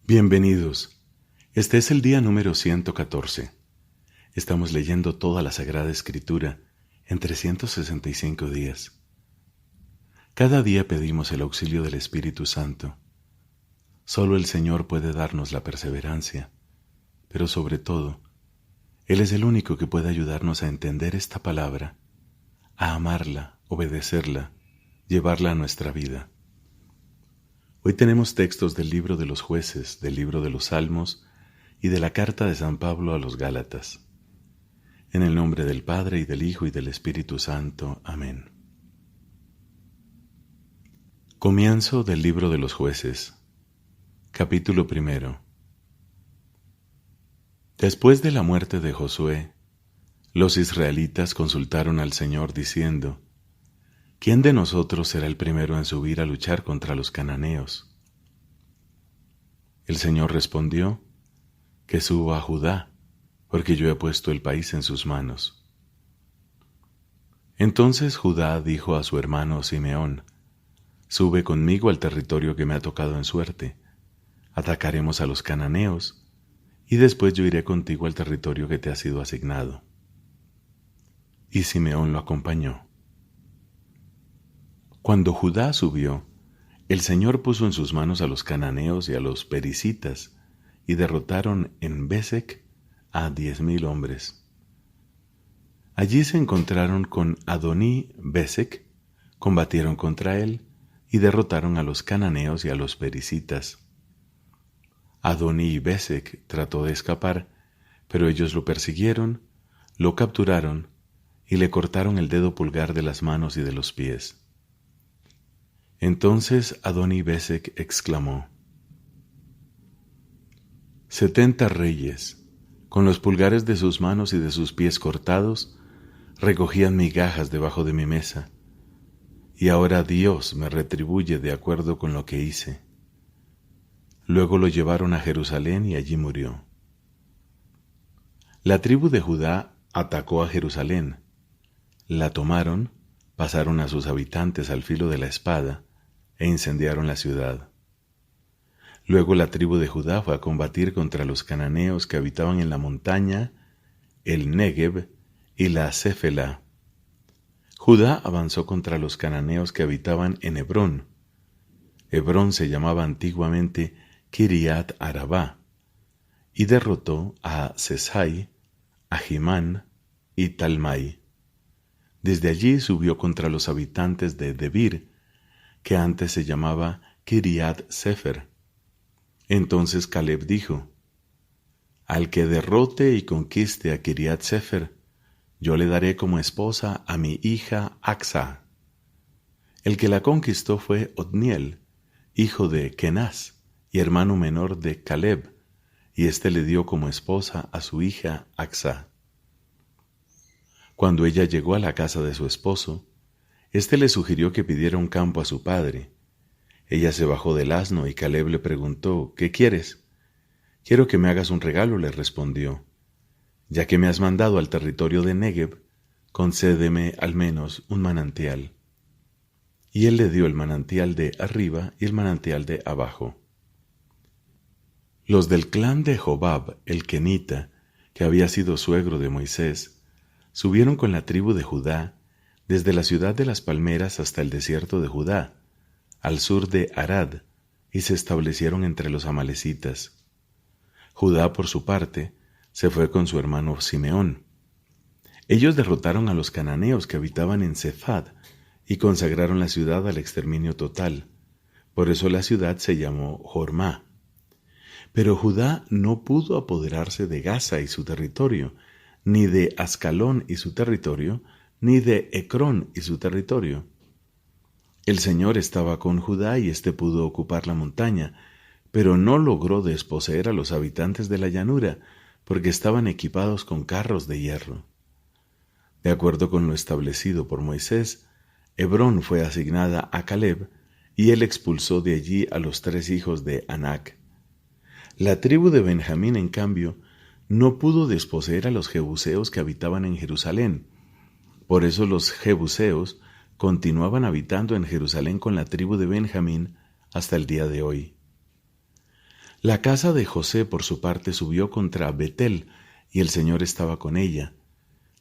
Bienvenidos. Este es el día número 114. Estamos leyendo toda la Sagrada Escritura en 365 días. Cada día pedimos el auxilio del Espíritu Santo. Solo el Señor puede darnos la perseverancia, pero sobre todo, Él es el único que puede ayudarnos a entender esta palabra, a amarla, obedecerla, llevarla a nuestra vida. Hoy tenemos textos del libro de los Jueces, del libro de los Salmos y de la carta de San Pablo a los Gálatas. En el nombre del Padre, y del Hijo, y del Espíritu Santo. Amén. Comienzo del libro de los Jueces. Capítulo 1. Después de la muerte de Josué, los israelitas consultaron al Señor diciendo: ¿Quién de nosotros será el primero en subir a luchar contra los cananeos? El Señor respondió: que suba a Judá, porque yo he puesto el país en sus manos. Entonces Judá dijo a su hermano Simeón: sube conmigo al territorio que me ha tocado en suerte. Atacaremos a los cananeos, y después yo iré contigo al territorio que te ha sido asignado. Y Simeón lo acompañó. Cuando Judá subió, el Señor puso en sus manos a los cananeos y a los pericitas, y derrotaron en Besec a 10,000 hombres. Allí se encontraron con Adoní Besec, combatieron contra él, y derrotaron a los cananeos y a los pericitas. Adoní Besec trató de escapar, pero ellos lo persiguieron, lo capturaron, y le cortaron el dedo pulgar de las manos y de los pies. Entonces Adoní Besec exclamó: 70 reyes, con los pulgares de sus manos y de sus pies cortados, recogían migajas debajo de mi mesa, y ahora Dios me retribuye de acuerdo con lo que hice. Luego lo llevaron a Jerusalén y allí murió. La tribu de Judá atacó a Jerusalén, la tomaron, pasaron a sus habitantes al filo de la espada, e incendiaron la ciudad. Luego la tribu de Judá fue a combatir contra los cananeos que habitaban en la montaña, el Negev y la Céfela. Judá avanzó contra los cananeos que habitaban en Hebrón. Hebrón se llamaba antiguamente Kiriat Arabá, y derrotó a Sesai, a Jimán y Talmai. Desde allí subió contra los habitantes de Debir, que antes se llamaba Kiriat Sefer. Entonces Caleb dijo: al que derrote y conquiste a Kiriat Sefer, yo le daré como esposa a mi hija Aksa. El que la conquistó fue Otniel, hijo de Kenaz y hermano menor de Caleb, y éste le dio como esposa a su hija Aksa. Cuando ella llegó a la casa de su esposo, éste le sugirió que pidiera un campo a su padre. Ella se bajó del asno y Caleb le preguntó: ¿qué quieres? Quiero que me hagas un regalo, le respondió. Ya que me has mandado al territorio de Negev, concédeme al menos un manantial. Y él le dio el manantial de arriba y el manantial de abajo. Los del clan de Jobab, el kenita, que había sido suegro de Moisés, subieron con la tribu de Judá desde la ciudad de las palmeras hasta el desierto de Judá, al sur de Arad, y se establecieron entre los amalecitas. Judá, por su parte, se fue con su hermano Simeón. Ellos derrotaron a los cananeos que habitaban en Sefad y consagraron la ciudad al exterminio total. Por eso la ciudad se llamó Jormá. Pero Judá no pudo apoderarse de Gaza y su territorio, ni de Ascalón y su territorio, ni de Ecrón y su territorio. El Señor estaba con Judá y éste pudo ocupar la montaña, pero no logró desposeer a los habitantes de la llanura, porque estaban equipados con carros de hierro. De acuerdo con lo establecido por Moisés, Hebrón fue asignada a Caleb, y él expulsó de allí a los 3 hijos de Anac. La tribu de Benjamín, en cambio, no pudo desposeer a los jebuseos que habitaban en Jerusalén. Por eso los jebuseos continuaban habitando en Jerusalén con la tribu de Benjamín hasta el día de hoy. La casa de José, por su parte, subió contra Betel, y el Señor estaba con ella.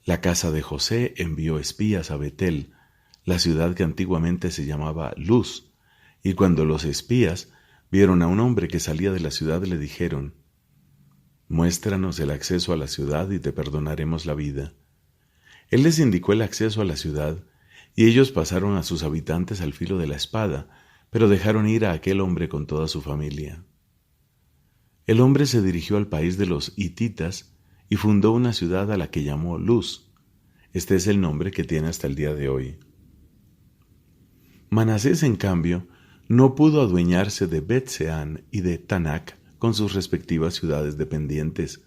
La casa de José envió espías a Betel, la ciudad que antiguamente se llamaba Luz, y cuando los espías vieron a un hombre que salía de la ciudad, le dijeron: «Muéstranos el acceso a la ciudad y te perdonaremos la vida». Él les indicó el acceso a la ciudad, y ellos pasaron a sus habitantes al filo de la espada, pero dejaron ir a aquel hombre con toda su familia. El hombre se dirigió al país de los hititas y fundó una ciudad a la que llamó Luz. Este es el nombre que tiene hasta el día de hoy. Manasés, en cambio, no pudo adueñarse de Bet-Seán y de Tanac con sus respectivas ciudades dependientes.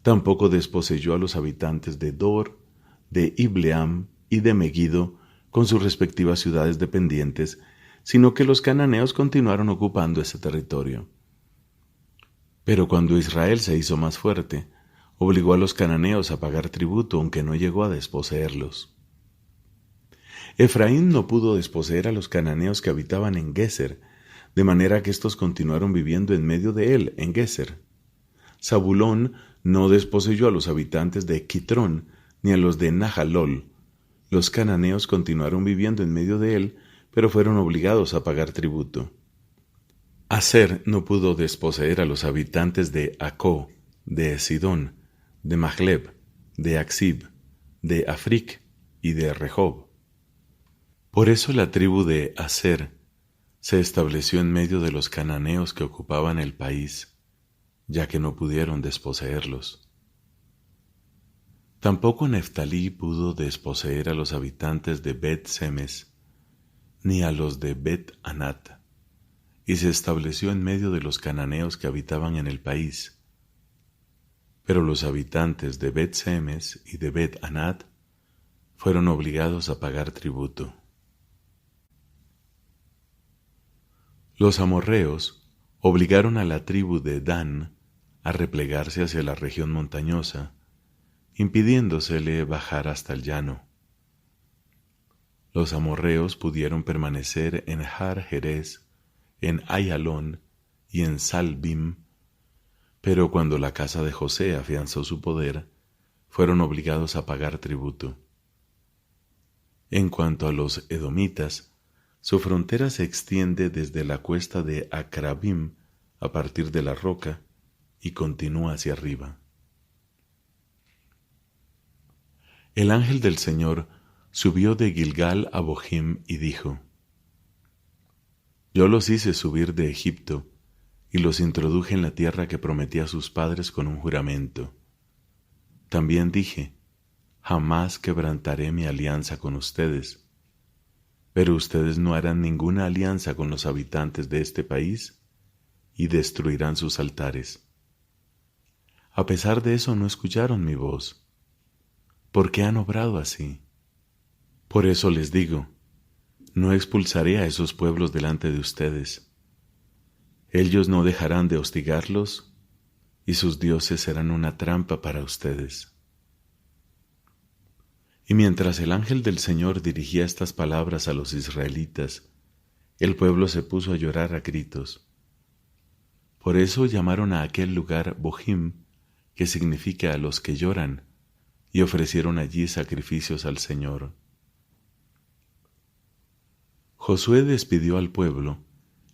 Tampoco desposeyó a los habitantes de Dor, de Ibleam y de Megiddo con sus respectivas ciudades dependientes, sino que los cananeos continuaron ocupando ese territorio. Pero cuando Israel se hizo más fuerte, obligó a los cananeos a pagar tributo, aunque no llegó a desposeerlos. Efraín no pudo desposeer a los cananeos que habitaban en Geser, de manera que éstos continuaron viviendo en medio de él, en Geser. Zabulón no desposeyó a los habitantes de Quitrón, ni a los de Nahalol. Los cananeos continuaron viviendo en medio de él, pero fueron obligados a pagar tributo. Aser no pudo desposeer a los habitantes de Acó, de Sidón, de Mahleb, de Aksib, de Afric y de Rehob. Por eso la tribu de Aser se estableció en medio de los cananeos que ocupaban el país, ya que no pudieron desposeerlos. Tampoco Neftalí pudo desposeer a los habitantes de Bet-Semes, ni a los de Bet-Anat, y se estableció en medio de los cananeos que habitaban en el país. Pero los habitantes de Bet-Semes y de Bet-Anat fueron obligados a pagar tributo. Los amorreos obligaron a la tribu de Dan a replegarse hacia la región montañosa, impidiéndosele bajar hasta el llano. Los amorreos pudieron permanecer en Har Jerez, en Ayalón y en Salbim, pero cuando la casa de José afianzó su poder, fueron obligados a pagar tributo. En cuanto a los edomitas, su frontera se extiende desde la cuesta de Acrabim a partir de la roca y continúa hacia arriba. El ángel del Señor subió de Gilgal a Bohim y dijo: Yo los hice subir de Egipto y los introduje en la tierra que prometí a sus padres con un juramento. También dije: jamás quebrantaré mi alianza con ustedes. Pero ustedes no harán ninguna alianza con los habitantes de este país y destruirán sus altares. A pesar de eso no escucharon mi voz. ¿Por qué han obrado así? Por eso les digo, no expulsaré a esos pueblos delante de ustedes. Ellos no dejarán de hostigarlos y sus dioses serán una trampa para ustedes. Y mientras el ángel del Señor dirigía estas palabras a los israelitas, el pueblo se puso a llorar a gritos. Por eso llamaron a aquel lugar Bohim, que significa a los que lloran, y ofrecieron allí sacrificios al Señor. Josué despidió al pueblo,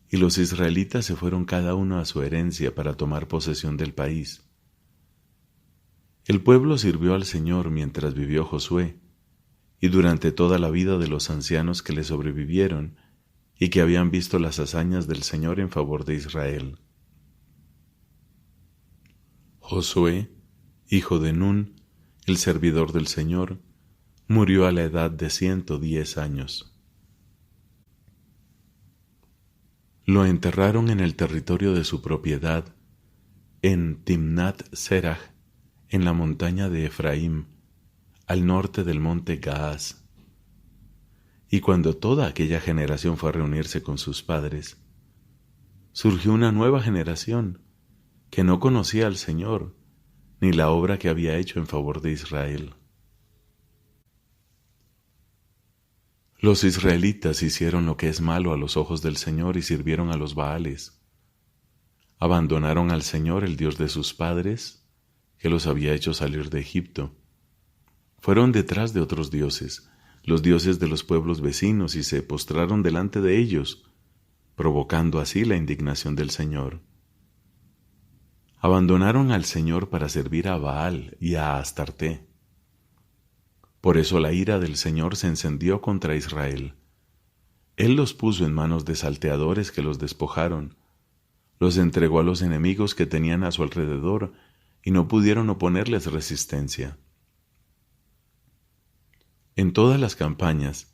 y los israelitas se fueron cada uno a su herencia para tomar posesión del país. El pueblo sirvió al Señor mientras vivió Josué, y durante toda la vida de los ancianos que le sobrevivieron y que habían visto las hazañas del Señor en favor de Israel. Josué, hijo de Nun, el servidor del Señor, murió a la edad de 110 años. Lo enterraron en el territorio de su propiedad, en Timnat Serach, en la montaña de Efraín, al norte del monte Gaás. Y cuando toda aquella generación fue a reunirse con sus padres, surgió una nueva generación que no conocía al Señor ni la obra que había hecho en favor de Israel. Los israelitas hicieron lo que es malo a los ojos del Señor y sirvieron a los Baales. Abandonaron al Señor, el Dios de sus padres, que los había hecho salir de Egipto. Fueron detrás de otros dioses, los dioses de los pueblos vecinos, y se postraron delante de ellos, provocando así la indignación del Señor. Abandonaron al Señor para servir a Baal y a Astarté. Por eso la ira del Señor se encendió contra Israel. Él los puso en manos de salteadores que los despojaron, los entregó a los enemigos que tenían a su alrededor y no pudieron oponerles resistencia. En todas las campañas,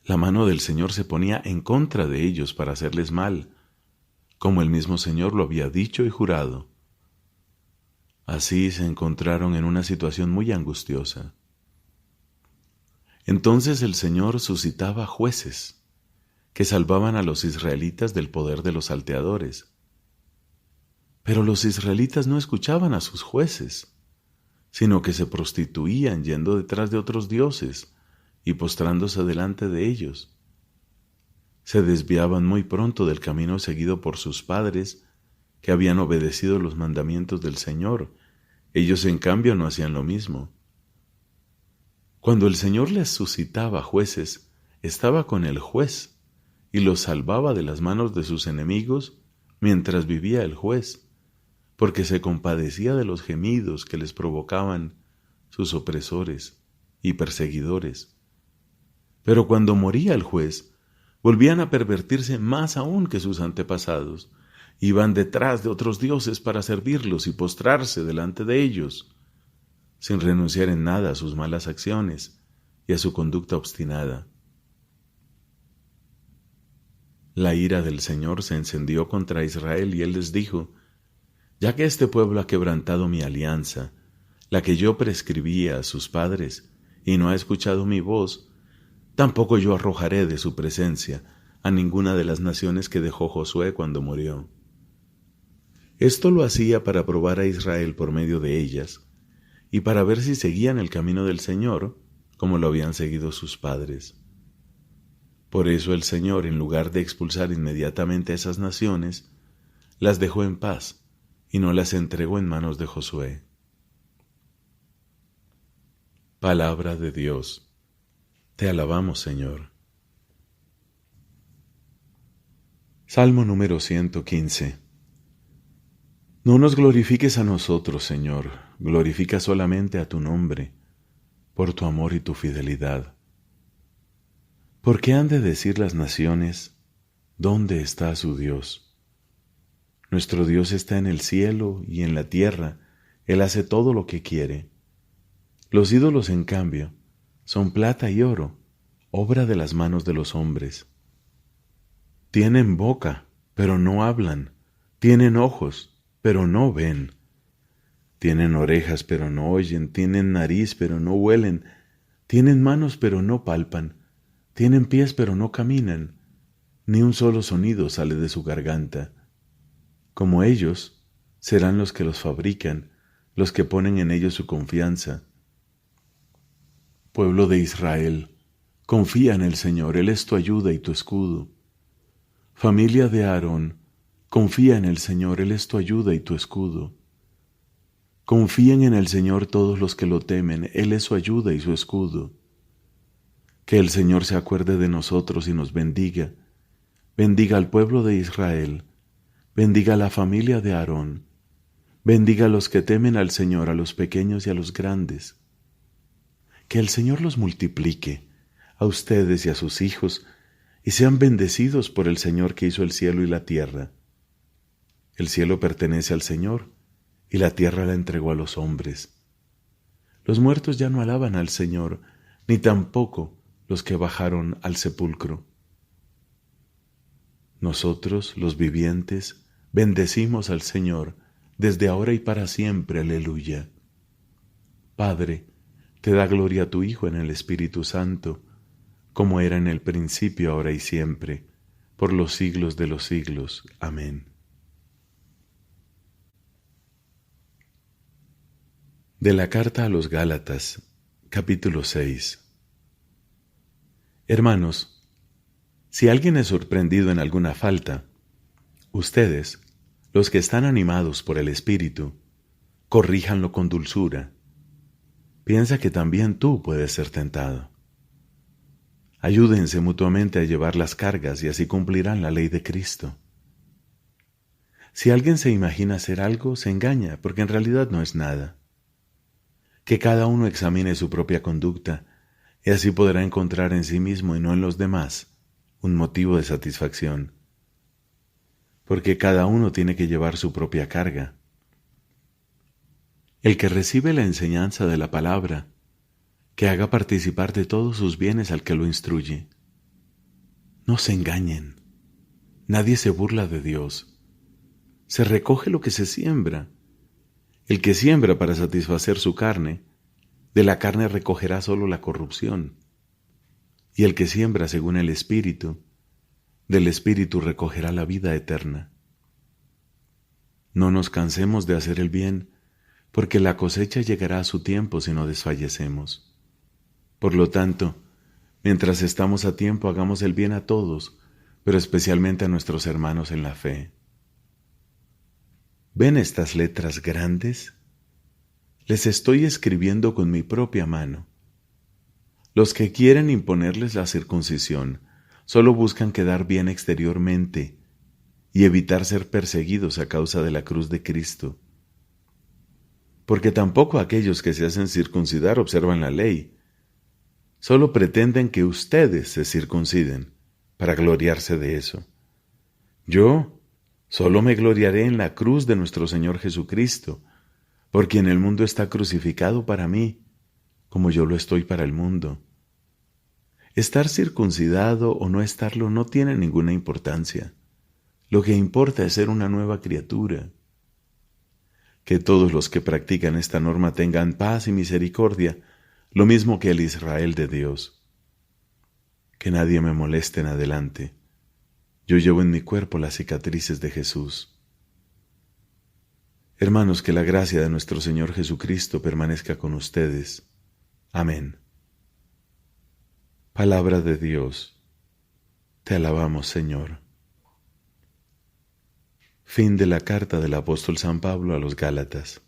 la mano del Señor se ponía en contra de ellos para hacerles mal, como el mismo Señor lo había dicho y jurado. Así se encontraron en una situación muy angustiosa. Entonces el Señor suscitaba jueces que salvaban a los israelitas del poder de los salteadores. Pero los israelitas no escuchaban a sus jueces, sino que se prostituían yendo detrás de otros dioses y postrándose delante de ellos. Se desviaban muy pronto del camino seguido por sus padres, que habían obedecido los mandamientos del Señor. Ellos en cambio no hacían lo mismo. Cuando el Señor les suscitaba jueces, estaba con el juez y los salvaba de las manos de sus enemigos mientras vivía el juez, porque se compadecía de los gemidos que les provocaban sus opresores y perseguidores. Pero cuando moría el juez, volvían a pervertirse más aún que sus antepasados. Iban detrás de otros dioses para servirlos y postrarse delante de ellos, sin renunciar en nada a sus malas acciones y a su conducta obstinada. La ira del Señor se encendió contra Israel y Él les dijo: ya que este pueblo ha quebrantado mi alianza, la que yo prescribía a sus padres, y no ha escuchado mi voz, tampoco yo arrojaré de su presencia a ninguna de las naciones que dejó Josué cuando murió. Esto lo hacía para probar a Israel por medio de ellas, y para ver si seguían el camino del Señor, como lo habían seguido sus padres. Por eso el Señor, en lugar de expulsar inmediatamente a esas naciones, las dejó en paz y no las entregó en manos de Josué. Palabra de Dios. Te alabamos, Señor. Salmo número 115. No nos glorifiques a nosotros, Señor, glorifica solamente a tu nombre, por tu amor y tu fidelidad. ¿Por qué han de decir las naciones, ¿dónde está su Dios? Nuestro Dios está en el cielo y en la tierra, Él hace todo lo que quiere. Los ídolos, en cambio, son plata y oro, obra de las manos de los hombres. Tienen boca, pero no hablan, tienen ojos, pero no ven. Tienen orejas, pero no oyen, tienen nariz, pero no huelen, tienen manos, pero no palpan, tienen pies, pero no caminan, ni un solo sonido sale de su garganta. Como ellos, serán los que los fabrican, los que ponen en ellos su confianza. Pueblo de Israel, confía en el Señor, Él es tu ayuda y tu escudo. Familia de Aarón, confía en el Señor, Él es tu ayuda y tu escudo. Confíen en el Señor todos los que lo temen, Él es su ayuda y su escudo. Que el Señor se acuerde de nosotros y nos bendiga. Bendiga al pueblo de Israel, bendiga a la familia de Aarón, bendiga a los que temen al Señor, a los pequeños y a los grandes. Que el Señor los multiplique, a ustedes y a sus hijos, y sean bendecidos por el Señor que hizo el cielo y la tierra. El cielo pertenece al Señor, y la tierra la entregó a los hombres. Los muertos ya no alaban al Señor, ni tampoco los que bajaron al sepulcro. Nosotros, los vivientes, bendecimos al Señor, desde ahora y para siempre. Aleluya. Padre, te da gloria a tu Hijo en el Espíritu Santo, como era en el principio, ahora y siempre, por los siglos de los siglos. Amén. De la carta a los Gálatas, capítulo 6. Hermanos, si alguien es sorprendido en alguna falta, ustedes, Los que están animados por el Espíritu, corríjanlo con dulzura. Piensa que también tú puedes ser tentado. Ayúdense mutuamente a llevar las cargas y así cumplirán la ley de Cristo. Si alguien se imagina hacer algo, se engaña, porque en realidad no es nada. Que cada uno examine su propia conducta, y así podrá encontrar en sí mismo y no en los demás un motivo de satisfacción. Porque cada uno tiene que llevar su propia carga. El que recibe la enseñanza de la palabra, que haga participar de todos sus bienes al que lo instruye. No se engañen. Nadie se burla de Dios. Se recoge lo que se siembra. El que siembra para satisfacer su carne, de la carne recogerá solo la corrupción. Y el que siembra según el Espíritu, del Espíritu recogerá la vida eterna. No nos cansemos de hacer el bien, porque la cosecha llegará a su tiempo si no desfallecemos. Por lo tanto, mientras estamos a tiempo, hagamos el bien a todos, pero especialmente a nuestros hermanos en la fe. ¿Ven estas letras grandes? Les estoy escribiendo con mi propia mano. Los que quieren imponerles la circuncisión solo buscan quedar bien exteriormente y evitar ser perseguidos a causa de la cruz de Cristo. Porque tampoco aquellos que se hacen circuncidar observan la ley. Solo pretenden que ustedes se circunciden para gloriarse de eso. Yo solo me gloriaré en la cruz de nuestro Señor Jesucristo, por quien el mundo está crucificado para mí, como yo lo estoy para el mundo. Estar circuncidado o no estarlo no tiene ninguna importancia. Lo que importa es ser una nueva criatura. Que todos los que practican esta norma tengan paz y misericordia, lo mismo que el Israel de Dios. Que nadie me moleste en adelante. Yo llevo en mi cuerpo las cicatrices de Jesús. Hermanos, que la gracia de nuestro Señor Jesucristo permanezca con ustedes. Amén. Palabra de Dios. Te alabamos, Señor. Fin de la carta del apóstol San Pablo a los Gálatas.